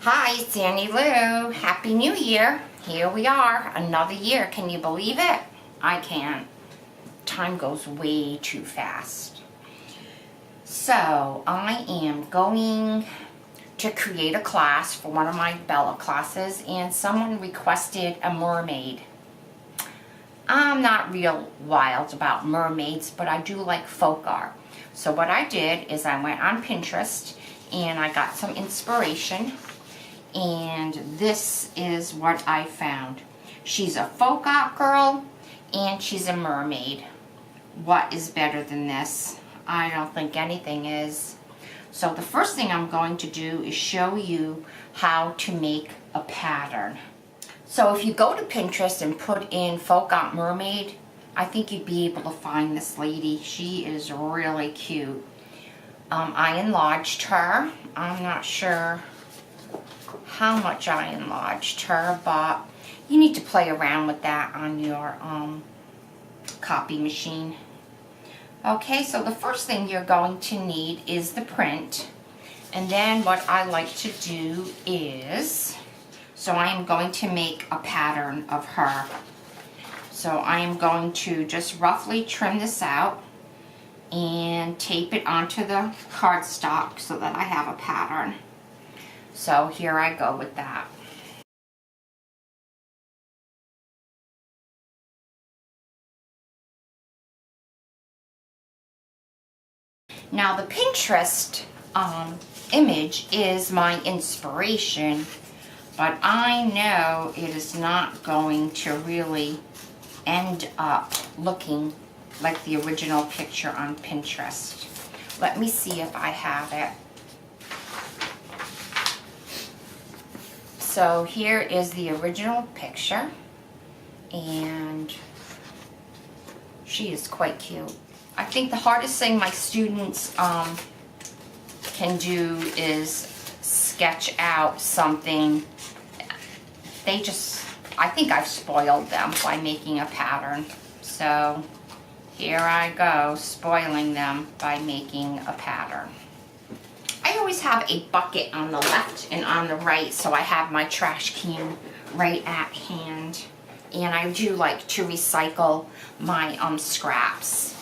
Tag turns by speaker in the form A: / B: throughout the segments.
A: Hi, it's Annie Lou. Happy New Year. Here we are, another year. Can you believe it? I can't. Time goes way too fast. So, I am going to create a class for one of my Bella classes, and someone requested a mermaid. I'm not real wild about mermaids, but I do like folk art. So what I did is I went on Pinterest and I got some inspiration. And this is what I found. She's a folk art girl and she's a mermaid. What is better than this? I don't think anything is. So the first thing I'm going to do is show you how to make a pattern. So if you go to Pinterest and put in folk art mermaid, I think you'd be able to find this lady. She is really cute. I enlarged her. I'm not sure how much I enlarged her, but you need to play around with that on your copy machine. Okay, so the first thing you're going to need is the print, and then what I like to do is, so I am going to make a pattern of her. So I am going to just roughly trim this out and tape it onto the cardstock so that I have a pattern. So here I go with that. Now the Pinterest image is my inspiration, but I know it is not going to really end up looking like the original picture on Pinterest. Let me see if I have it. So here is the original picture, and she is quite cute. I think the hardest thing my students can do is sketch out something. I think I've spoiled them by making a pattern. So here I go, spoiling them by making a pattern. I always have a bucket on the left and on the right, so I have my trash can right at hand. And I do like to recycle my scraps.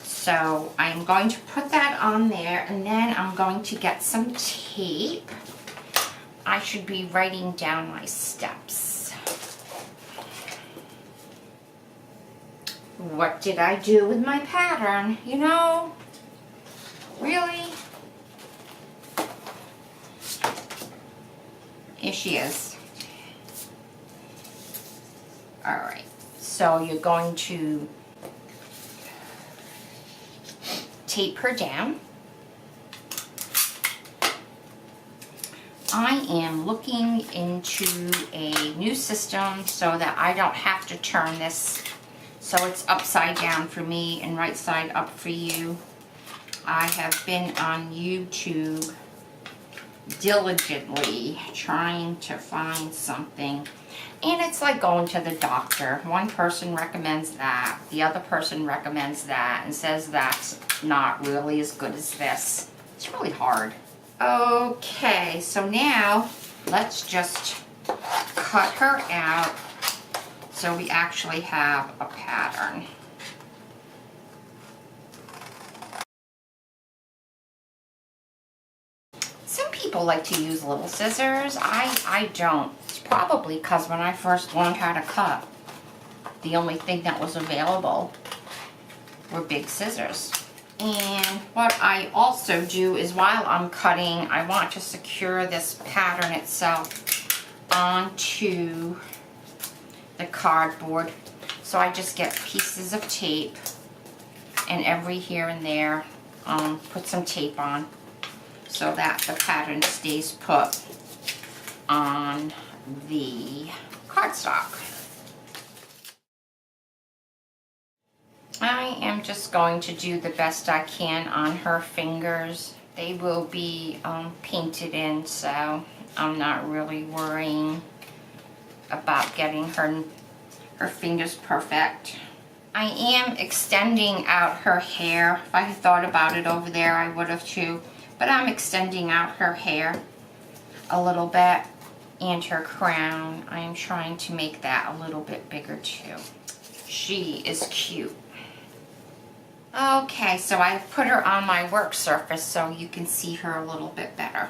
A: So I'm going to put that on there, and then I'm going to get some tape. I should be writing down my steps. What did I do with my pattern? You know, really? Here she is. Alright, so you're going to tape her down. I am looking into a new system so that I don't have to turn this, so it's upside down for me and right side up for you. I have been on YouTube diligently trying to find something, and it's like going to the doctor. One person recommends that, the other person recommends that, and says that's not really as good as this. It's really hard. Okay, so now let's just cut her out so we actually have a pattern. Some people like to use little scissors. I don't. It's probably because when I first learned how to cut, the only thing that was available were big scissors. And what I also do is while I'm cutting, I want to secure this pattern itself onto the cardboard. So I just get pieces of tape, and every here and there put some tape on, so that the pattern stays put on the cardstock. I am just going to do the best I can on her fingers. They will be painted in, so I'm not really worrying about getting her fingers perfect. I am extending out her hair. If I had thought about it over there, I would have too. But I'm extending out her hair. a little bit, and her crown. I am trying to make that a little bit bigger too. She is cute. Okay, so I put her on my work surface so you can see her a little bit better.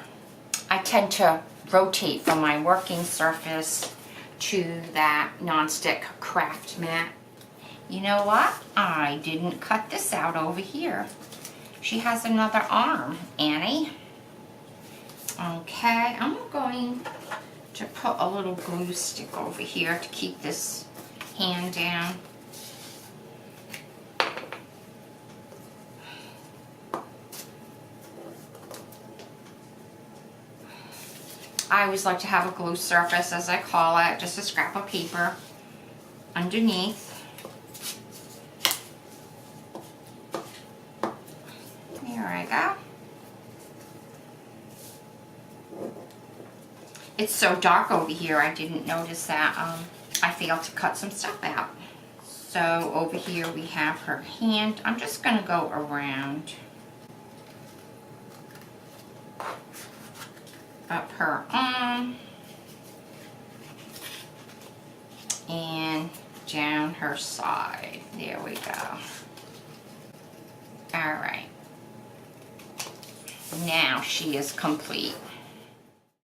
A: I tend to rotate from my working surface to that nonstick craft mat. You know what? I didn't cut this out over here. She has another arm, Annie. Okay, I'm going to put a little glue stick over here to keep this hand down. I always like to have a glue surface, as I call it, just a scrap of paper underneath. There I go. It's so dark over here, I didn't notice that. I failed to cut some stuff out. So over here we have her hand. I'm just going to go around up her arm and down her side. There we go. Alright. Now she is complete.